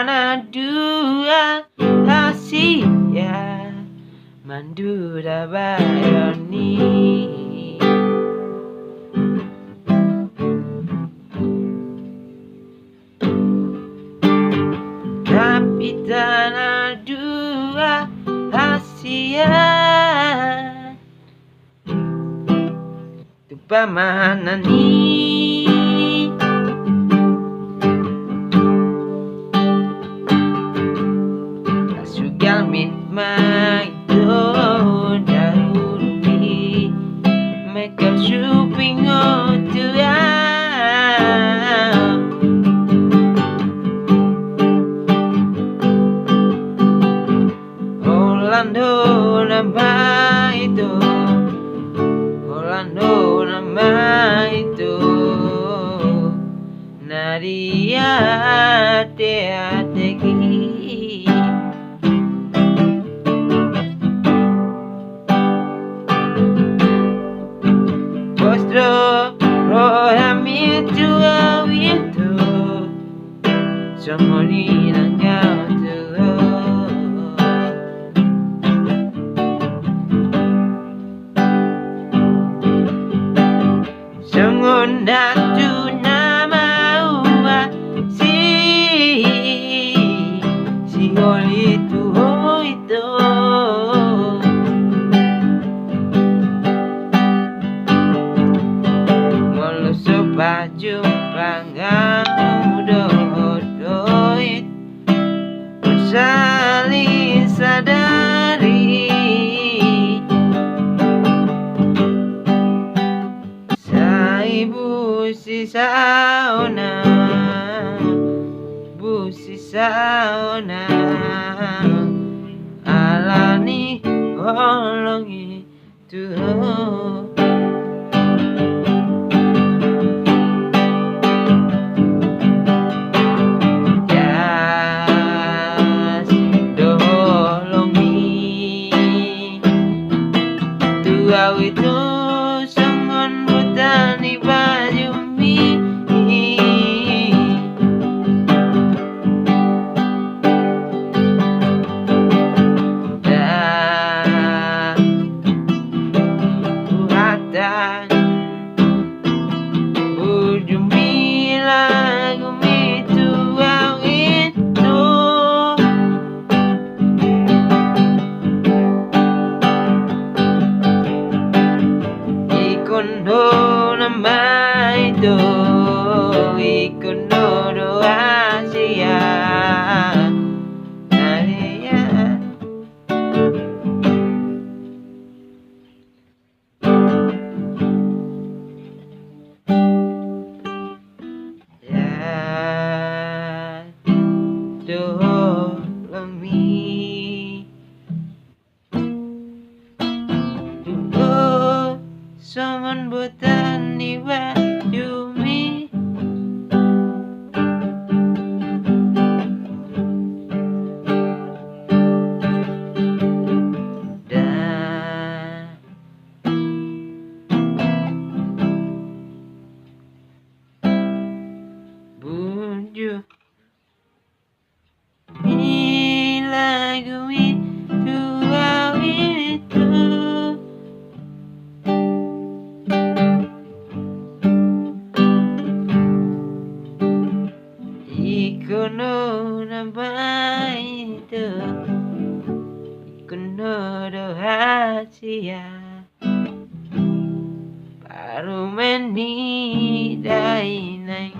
nadua hasian manduda bayoni. Tapi tanah dua hasian tu parmahanani. Hugalmit maido daruri mekkel suping otua holan nama itu nadia teateki. Rohami jua itu songoni ndang songon datu nama sihol itu molo pajumpang dohot marsahali sadari busisaon alani holong itu. Itu songon botani bajumi dan buatan burjumi lagu itu ikono nama itu ikono doa hasian nadia ya dohot songon botani bajumi dan burjumi lagu itu ikono nama itu ikono doa hasian parmahanani dai nang